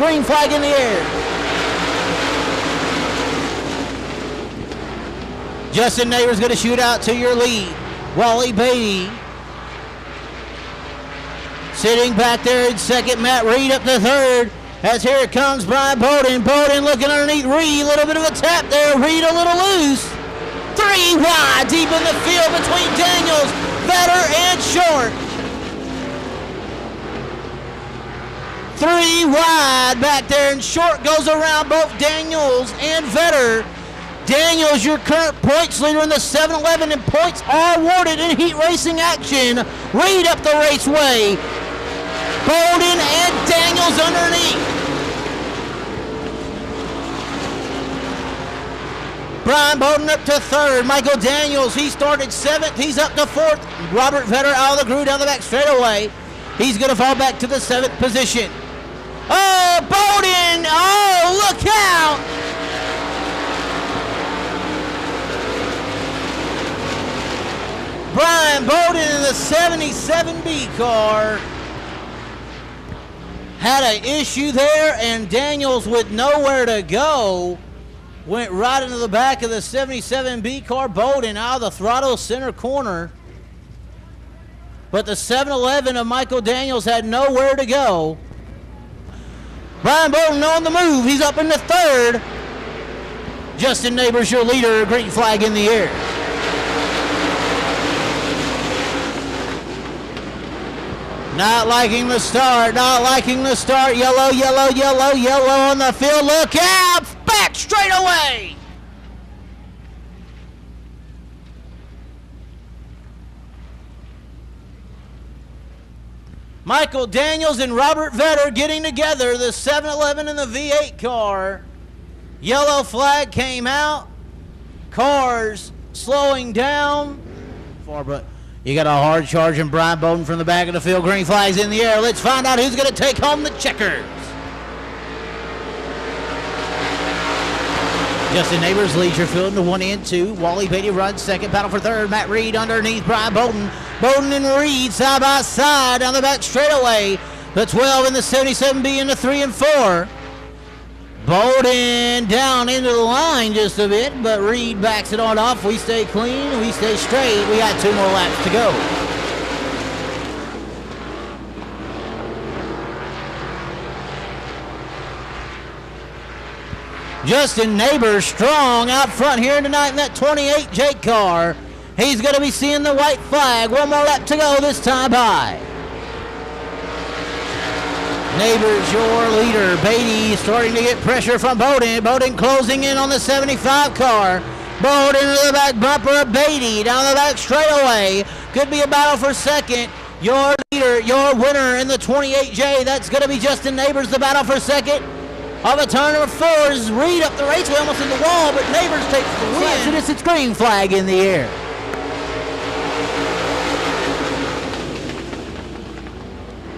green flag in the air. Justin Neighbors going to shoot out to your lead. Wally Beatty sitting back there in second. Matt Reed up to third. As here comes Brian Bowden. Bowden looking underneath Reed. A little bit of a tap there. Reed a little loose. 3 wide deep in the field between Daniels, Vetter, and Short. 3 wide back there, and Short goes around both Daniels and Vetter. Daniels, your current points leader in the 7-11, and points are awarded in heat racing action. Reed up the raceway. Bowden and Daniels underneath. Brian Bowden up to third. Michael Daniels, he started 7th. He's up to 4th. Robert Vetter out of the groove down the back straightaway. He's going to fall back to the 7th position. Oh, Bowden! Oh, look out! Brian Bowden in the 77B car had an issue there, and Daniels with nowhere to go went right into the back of the 77B car. Bowden out of the throttle center corner. But the 7-11 of Michael Daniels had nowhere to go. Brian Bowden on the move. He's up in the third. Justin Neighbors, your leader, green flag in the air. Not liking the start, not liking the start. Yellow, yellow, yellow, yellow on the field. Look out! Back straight away! Michael Daniels and Robert Vetter getting together, the 7-11 and the V8 car. Yellow flag came out. Cars slowing down. But you got a hard charging Brian Bowden from the back of the field. Green flags in the air. Let's find out who's going to take home the checkers. Justin Neighbors leads your field into 1 and 2. Wally Beatty runs second. Battle for third. Matt Reed underneath Brian Bowden. Bowden and Reed side by side down the back straightaway. The 12 in the 77B into 3 and 4. Bowden down into the line just a bit, but Reed backs it on off. We stay clean. We stay straight. We got 2 more laps to go. Justin Neighbors strong out front here tonight in that 28 Jake car. He's going to be seeing the white flag. 1 more lap to go this time by. Neighbors, your leader. Beatty starting to get pressure from Bowden. Bowden closing in on the 75 car. Bowden into the back bumper of Beatty. Down the back straightaway. Could be a battle for second. Your leader, your winner in the 28J. That's going to be Justin Neighbors. The battle for second. Of a turn number 4 is Reed up the raceway, almost in the wall, but Neighbors takes the win. It's a green flag in the air.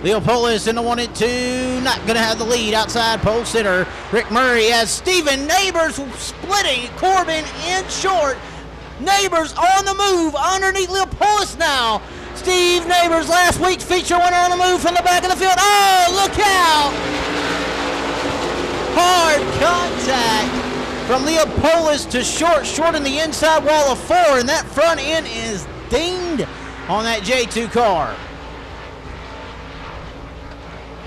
Leopolis in the 1 and 2, not going to have the lead outside pole sitter. Rick Murray has Steven Neighbors splitting Corbin in Short. Neighbors on the move underneath Leopolis now. Steve Neighbors, last week's feature winner, on the move from the back of the field. Oh, look out! Hard contact from Leopolis to Short. Short in the inside wall of 4, and that front end is dinged on that J2 car.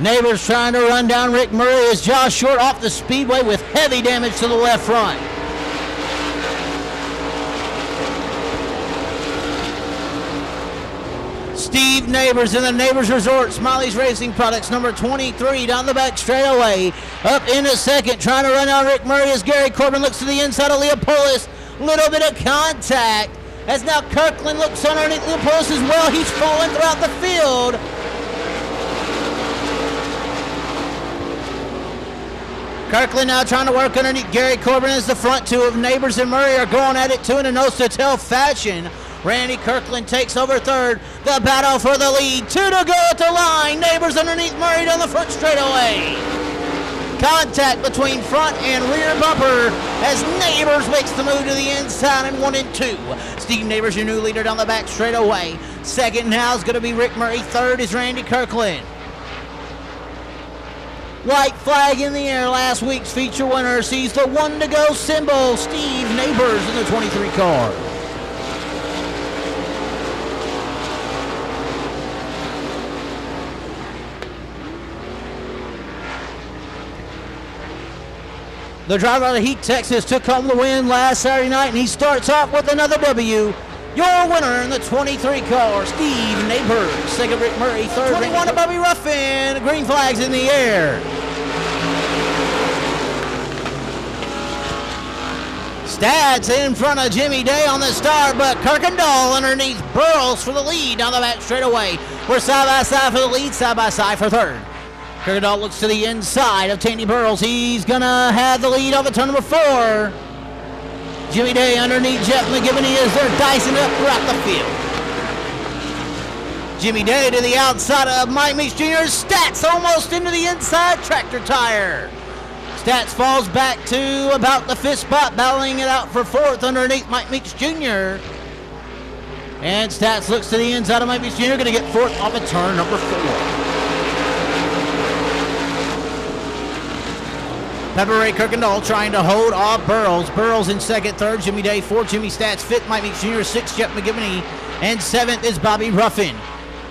Neighbors trying to run down Rick Murray as Josh Short off the speedway with heavy damage to the left front. Steve Neighbors in the Neighbors Resort Smiley's Racing Products, number 23, down the back straightaway. Up into second, trying to run down Rick Murray as Gary Corbin looks to the inside of Leopolis. Little bit of contact as now Kirkland looks underneath Leopolis as well. He's falling throughout the field. Kirkland now trying to work underneath Gary Corbin as the front 2 of Neighbors and Murray are going at it 2 in a nose-to-tail fashion. Randy Kirkland takes over third. The battle for the lead. 2 to go at the line. Neighbors underneath Murray down the front straightaway. Contact between front and rear bumper as Neighbors makes the move to the inside in 1 and 2. Steve Neighbors, your new leader, down the back straightaway. Second now is going to be Rick Murray. Third is Randy Kirkland. White flag in the air. Last week's feature winner sees the 1 to go symbol. Steve Neighbors in the 23 car. The driver out of Heat, Texas, took home the win last Saturday night, and he starts off with another W. Your winner in the 23 car, Steve Neighbors. Second, Rick Murray. Third, 21 to Bobby Ruffin. Green flags in the air. Stats in front of Jimmy Day on the start, but Kirkendall underneath Burrows for the lead down the back straightaway. We're side by side for the lead, side by side for third. Kirkendall looks to the inside of Tandy Burrows. He's going to have the lead over turn number 4. Jimmy Day underneath Jeff McGivney as they're dicing up throughout the field. Jimmy Day to the outside of Mike Meeks Jr. Stats almost into the inside tractor tire. Stats falls back to about the 5th spot, battling it out for 4th underneath Mike Meeks Jr. And Stats looks to the inside of Mike Meeks Jr. Going to get 4th off of turn number 4. Pepper Ray Kirkendall trying to hold off Burrows. Burrows in second, third, Jimmy Day, 4th, Jimmy Stats, 5th, Mike Meeks Jr., 6th, Jeff McGivney, and 7th is Bobby Ruffin.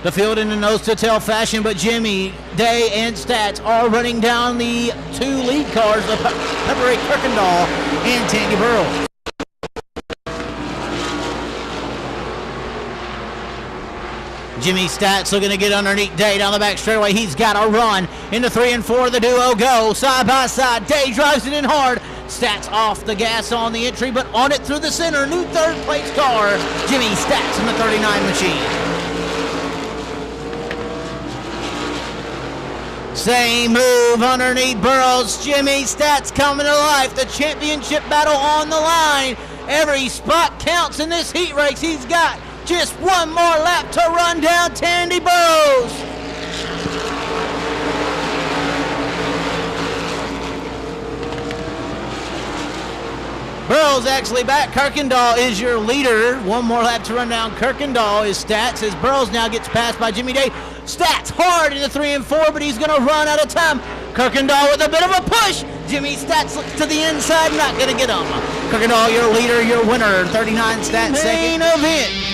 The field in the nose-to-tail fashion, but Jimmy Day and Stats are running down the 2 lead cars of Pepper Ray Kirkendall and Tandy Burrows. Jimmy Stats looking to get underneath Day down the back straightaway. He's got a run into 3 and 4. The duo go side by side. Day drives it in hard. Stats off the gas on the entry, but on it through the center. New third place car. Jimmy Stats in the 39 machine. Same move underneath Burrows. Jimmy Stats coming to life. The championship battle on the line. Every spot counts in this heat race. He's got just one more lap to run down Tandy Burrows. Burrows actually back. Kirkendall is your leader. One more lap to run down. Kirkendall is Stats as Burrows now gets passed by Jimmy Day. Stats hard into 3 and 4, but he's going to run out of time. Kirkendall with a bit of a push. Jimmy Stats looks to the inside, not going to get him. Kirkendall, your leader, your winner. 39 Stats second. Main event.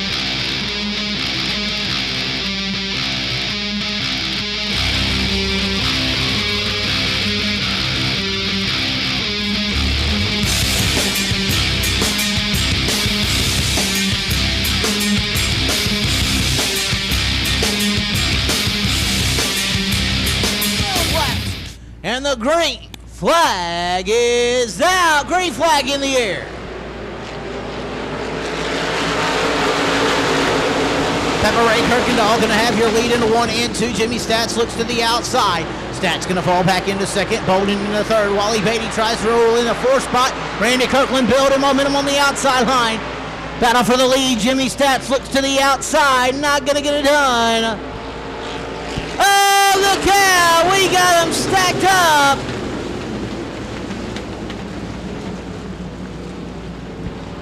And the green flag is out. Green flag in the air. Pepper Ray Kirkendall going to have your lead into 1 and 2. Jimmy Stats looks to the outside. Stats going to fall back into second. Bowden in the third. Wally Beatty tries to roll in the 4th spot. Randy Kirkland building momentum on the outside line. Battle for the lead. Jimmy Stats looks to the outside. Not going to get it done. Oh, look out! We got them stacked up.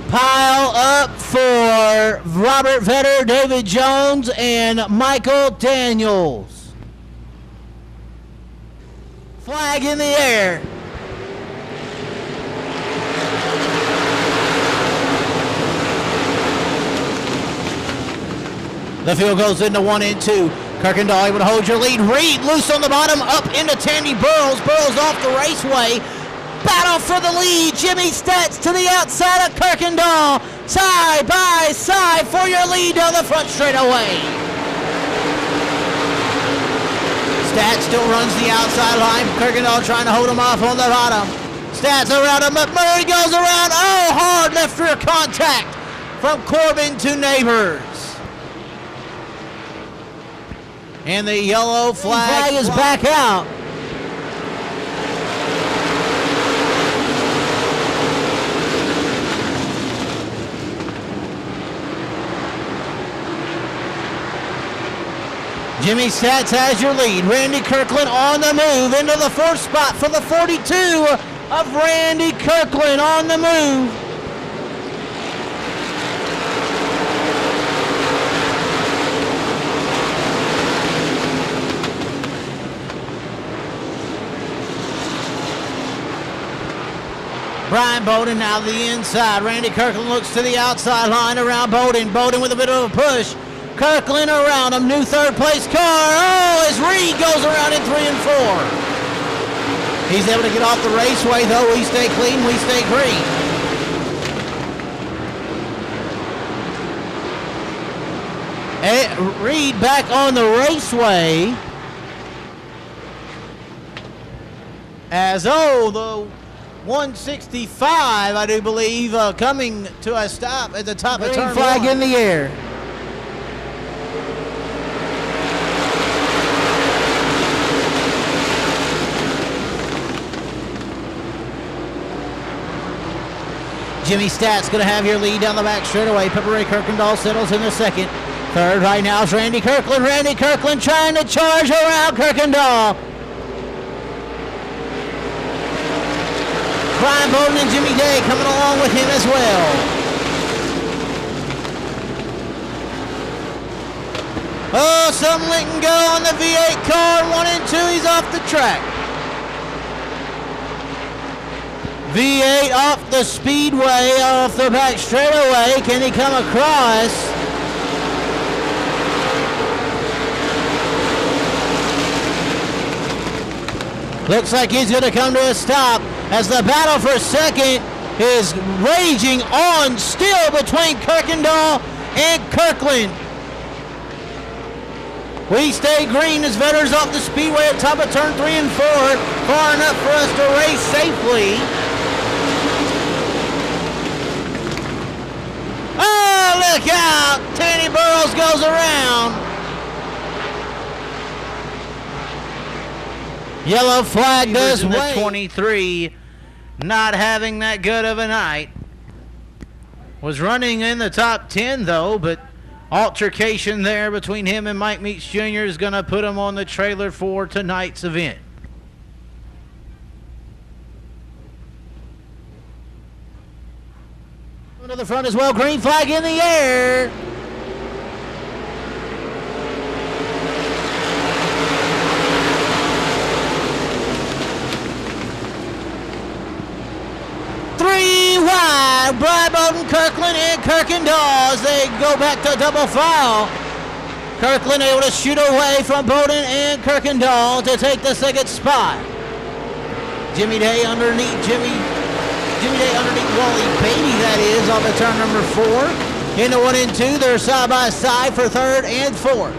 Pile up for Robert Vetter, David Jones, and Michael Daniels. Flag in the air. The field goes into 1 and 2. Kirkendall able to hold your lead. Reed loose on the bottom, up into Tandy Burrows. Burrows off the raceway. Battle for the lead. Jimmy Stats to the outside of Kirkendall. Side by side for your lead down the front straightaway. Stats still runs the outside line. Kirkendall trying to hold him off on the bottom. Stats around him, but Murray goes around. Oh, hard left rear contact from Corbin to Neighbors. And the yellow flag is back out. Jimmy Stats has your lead. Randy Kirkland on the move into the 4th spot for the 42 of Randy Kirkland on the move. Brian Bowden now to the inside. Randy Kirkland looks to the outside line around Bowden. Bowden with a bit of a push. Kirkland around him. New third place car. Oh, as Reed goes around in 3 and 4. He's able to get off the raceway, though. We stay clean, we stay green. Reed back on the raceway. As the 165, I do believe, coming to a stop at the top of turn flag 1. In the air. Jimmy Stat's going to have your lead down the back straightaway. Pepper Ray Kirkendall settles in the second. Third right now is Randy Kirkland. Randy Kirkland trying to charge around Kirkendall. Brian Bowden and Jimmy Day coming along with him as well. Oh, something letting go on the V8 car. 1 and 2, he's off the track. V8 off the speedway, off the back straightaway. Can he come across? Looks like he's going to come to a stop as the battle for second is raging on still between Kirkendall and Kirkland. We stay green as Vetters off the speedway at top of turn 3 and 4. Far enough for us to race safely. Oh, look out! Tanny Burrows goes around. Yellow flag does wait. 23, not having that good of a night. Was running in the top 10 though, but altercation there between him and Mike Meeks Jr. is going to put him on the trailer for tonight's event. To the front as well, green flag in the air. Three wide, Brian Bowden, Kirkland, and Kirkendall as they go back to double file. Kirkland able to shoot away from Bowden and Kirkendall to take the second spot. Jimmy Day underneath Wally Beatty, that is, off of turn number 4. Into 1 and 2, they're side by side for third and fourth.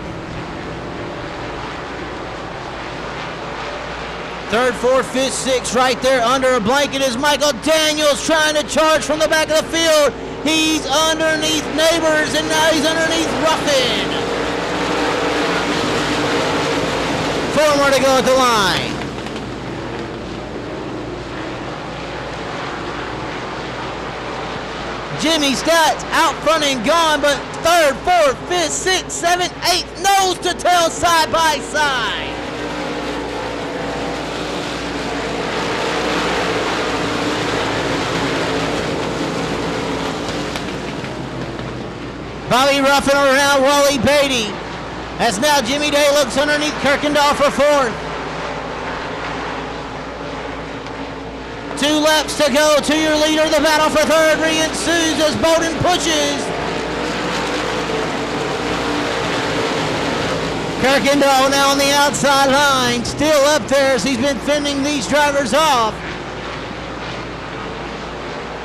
Third, fourth, fifth, sixth, right there under a blanket is Michael Daniels trying to charge from the back of the field. He's underneath Neighbors, and now he's underneath Ruffin. 4 more to go at the line. Jimmy Stats out front and gone, but third, fourth, fifth, sixth, seventh, eighth, nose to tail, side by side. Bobby Ruffin around Wally Beatty. As now Jimmy Day looks underneath Kirkendall for fourth. 2 laps to go to your leader. The battle for third re-ensues as Bowden pushes. Kirkendall now on the outside line, still up there as he's been fending these drivers off.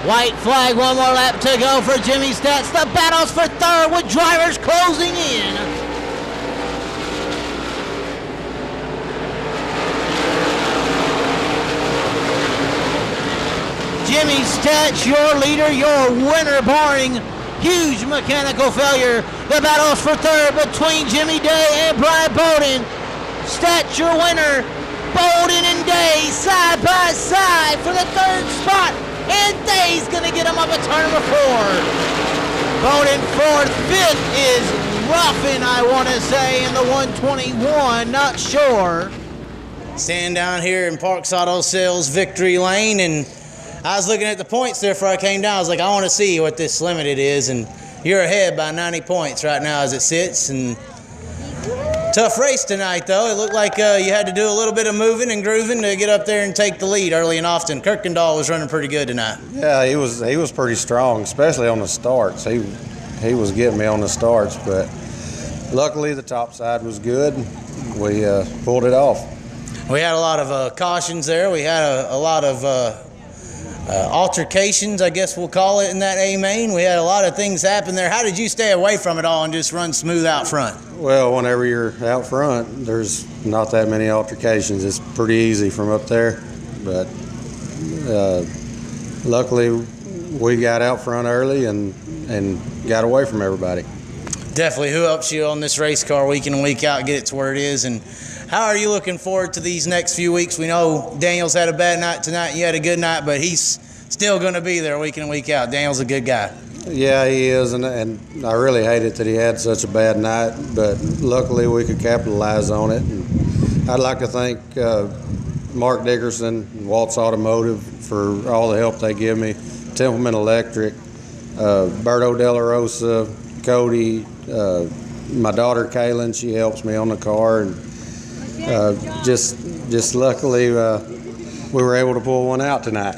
White flag, 1 more lap to go for Jimmy Stats. The battle's for third with drivers closing in. Jimmy Stats, your leader, your winner, barring huge mechanical failure. The battle's for third between Jimmy Day and Brian Bowden. Stats, your winner. Bowden and Day side by side for the third spot. And Day's going to get him up at turn number 4. Bowden fourth. Fifth is Ruffin, I want to say, in the 121. Not sure. Standing down here in Parks Auto Sales Victory Lane, and I was looking at the points there before I came down. I was like, I want to see what this limited is, and you're ahead by 90 points right now as it sits. And Tough race tonight, though. It looked like you had to do a little bit of moving and grooving to get up there and take the lead early and often. Kirkendall was running pretty good tonight. Yeah, he was pretty strong, especially on the starts. He was getting me on the starts, but luckily the top side was good. We pulled it off. We had a lot of cautions there. We had a lot of altercations, I guess we'll call it, in that A main. We had a lot of things happen there. How did you stay away from it all and just run smooth out front? Well, whenever you're out front, there's not that many altercations. It's pretty easy from up there, but luckily we got out front early and got away from everybody. Definitely. Who helps you on this race car week in and week out, get it to where it is? And how are you looking forward to these next few weeks? We know Daniel's had a bad night tonight. You had a good night, but he's still going to be there week in and week out. Daniel's a good guy. Yeah, he is, and I really hated that he had such a bad night, but luckily we could capitalize on it. And I'd like to thank Mark Dickerson and Waltz Automotive for all the help they give me, Templeman Electric, Berto De La Rosa, Cody, my daughter Kaylin, she helps me on the car, and just luckily we were able to pull one out tonight.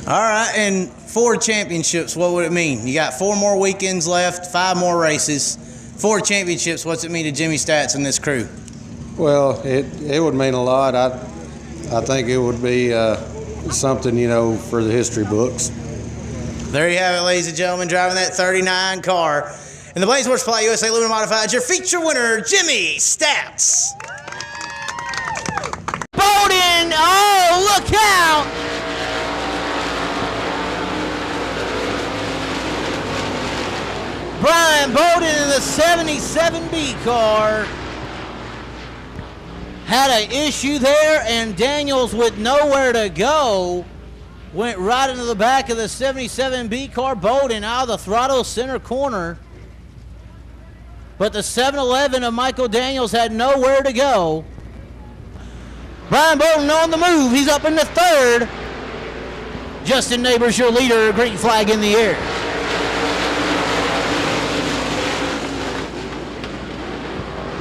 All right, and 4 championships, what would it mean? You got 4 more weekends left, 5 more races, 4 championships. What's it mean to Jimmy Stats and this crew? Well, it would mean a lot. I think it would be something, for the history books. There you have it, ladies and gentlemen, driving that 39 car in the Blaines Supply USA Limited Modified. Your feature winner, Jimmy Stats. Bowden, oh, look out! Brian Bowden in the 77B car had an issue there, and Daniels, with nowhere to go, went right into the back of the 77B car. Bowden out of the throttle center corner, but the 711 of Michael Daniels had nowhere to go. Brian Bowden on the move. He's up in the 3rd. Justin Neighbors, your leader, green flag in the air.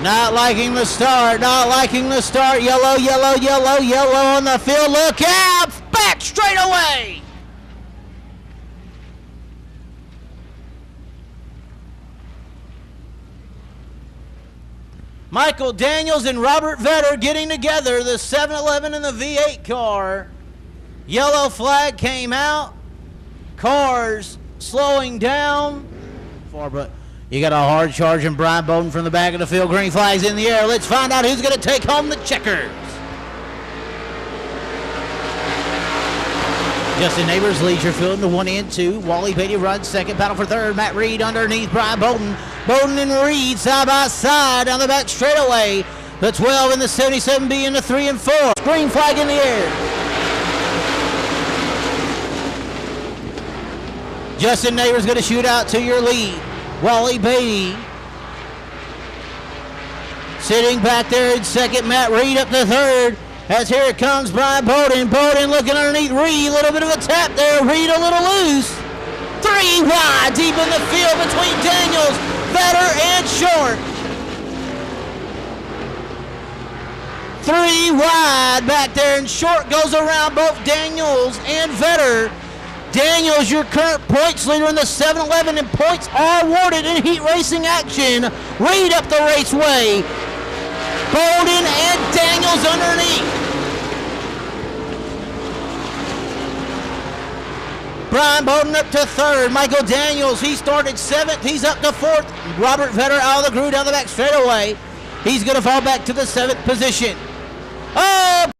Not liking the start, Yellow, yellow, yellow, yellow on the field. Look out! Back straight away! Michael Daniels and Robert Vetter getting together, the 711 and the V8 car. Yellow flag came out. Cars slowing down. You got a hard charging Brian Bowden from the back of the field. Green flags in the air. Let's find out who's going to take home the checkers. Justin Neighbors leads your field into 1 and 2. Wally Beatty runs second. Battle for third. Matt Reed underneath Brian Bowden. Bowden and Reed side by side down the back straightaway. The 12 and the 77B in the 3 and 4. Green flag in the air. Justin Neighbors going to shoot out to your lead. Wally Beatty sitting back there in second. Matt Reed up to third. As here it comes Brian Bowden. Bowden looking underneath Reed. A little bit of a tap there. Reed a little loose. 3 wide deep in the field between Daniels, Vetter, and Short. 3 wide back there, and Short goes around both Daniels and Vetter. Daniels, your current points leader in the 7-11, and points are awarded in heat racing action. Reed up the raceway. Bowden and Daniels underneath. Brian Bowden up to third. Michael Daniels, he started 7th. He's up to 4th. Robert Vetter out of the crew down the back straightaway. He's going to fall back to the 7th position. Oh!